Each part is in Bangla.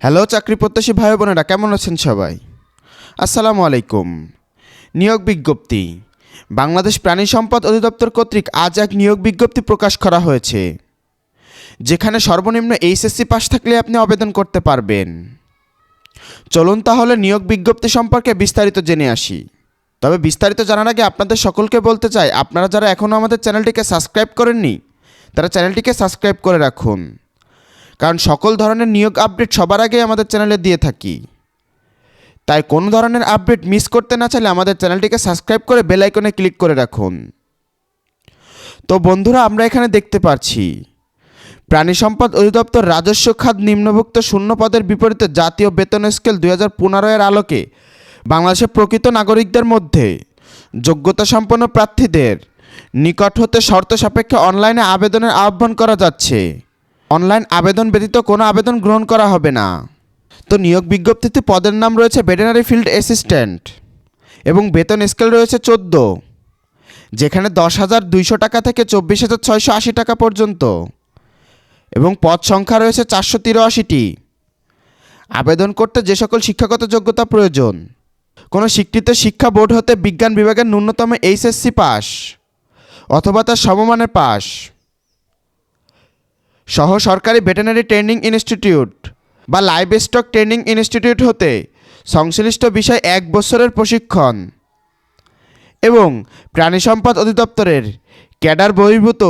হ্যালো চাকরি প্রত্যাশী ভাই বোনেরা, কেমন আছেন সবাই? আসসালামু আলাইকুম। নিয়োগ বিজ্ঞপ্তি। বাংলাদেশ প্রাণী সম্পদ অধিদপ্তর কর্তৃক আজ এক নিয়োগ বিজ্ঞপ্তি প্রকাশ করা হয়েছে, যেখানে সর্বনিম্ন এইচএসসি পাস থাকলে আপনি আবেদন করতে পারবেন। চলুন তাহলে নিয়োগ বিজ্ঞপ্তি সম্পর্কে বিস্তারিত জেনে আসি। তবে বিস্তারিত জানার আগে আপনাদের সকলকে বলতে চাই, আপনারা যারা এখনও আমাদের চ্যানেলটিকে সাবস্ক্রাইব করেননি তারা চ্যানেলটিকে সাবস্ক্রাইব করে রাখুন, কারণ সকল ধরনের নিয়োগ আপডেট সবার আগে আমাদের চ্যানেলে দিয়ে থাকি। তাই কোনো ধরনের আপডেট মিস করতে না চাইলে আমাদের চ্যানেলটিকে সাবস্ক্রাইব করে বেল আইকনে ক্লিক করে রাখুন। তো বন্ধুরা, আমরা এখানে দেখতে পাচ্ছি প্রাণী সম্পদ অধিদপ্তর রাজস্ব খাত নিম্নভুক্ত শূন্য পদের বিপরীতে জাতীয় বেতন স্কেল 2015 এর আলোকে বাংলাদেশের প্রকৃত নাগরিকদের মধ্যে যোগ্যতা সম্পন্ন প্রার্থীদের নিকট হতে শর্ত সাপেক্ষে অনলাইনে আবেদনের আহ্বান করা যাচ্ছে। অনলাইন আবেদন ব্যতীত কোনো আবেদন গ্রহণ করা হবে না। তো নিয়োগ বিজ্ঞপ্তিতে পদের নাম রয়েছে ভেটেরিনারি ফিল্ড অ্যাসিস্ট্যান্ট এবং বেতন স্কেল রয়েছে 14, যেখানে 10,200 টাকা থেকে 24,680 টাকা পর্যন্ত, এবং পদ সংখ্যা রয়েছে 483টি। আবেদন করতে যে সকল শিক্ষাগত যোগ্যতা প্রয়োজন: কোনো স্বীকৃত শিক্ষা বোর্ড হতে বিজ্ঞান বিভাগের ন্যূনতম এইচএসসি পাস অথবা তার সমমানের পাস সহ সরকারি ভেটেরিনারি ট্রেনিং ইনস্টিটিউট বা লাইভ স্টক ট্রেনিং ইনস্টিটিউট হতে সংশ্লিষ্ট বিষয় 1 বছরের প্রশিক্ষণ, এবং প্রাণী সম্পদ অধিদপ্তরের ক্যাডার বহির্ভূত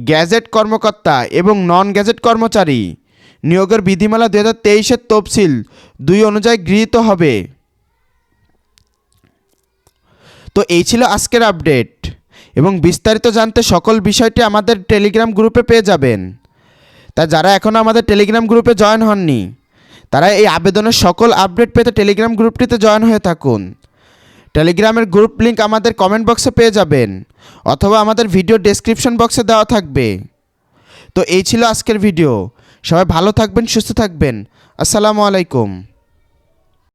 গ্যাজেট কর্মকর্তা এবং নন গ্যাজেট কর্মচারী নিয়োগের বিধিমালা 2023-এর তফসিল 2 অনুযায়ী গৃহীত হবে। তো এই ছিল আজকের আপডেট, এবং বিস্তারিত জানতে সকল বিষয়টি আমাদের টেলিগ্রাম গ্রুপে পেয়ে যাবেন। তাই যারা এখনও আমাদের টেলিগ্রাম গ্রুপে জয়েন হননি তারা এই আবেদনের সকল আপডেট পেতে টেলিগ্রাম গ্রুপটিতে জয়েন হয়ে থাকুন। টেলিগ্রামের গ্রুপ লিংক আমাদের কমেন্ট বক্সে পেয়ে যাবেন, অথবা আমাদের ভিডিও ডেসক্রিপশন বক্সে দেওয়া থাকবে। তো এই ছিল আজকের ভিডিও। সবাই ভালো থাকবেন, সুস্থ থাকবেন। আসসালামু আলাইকুম।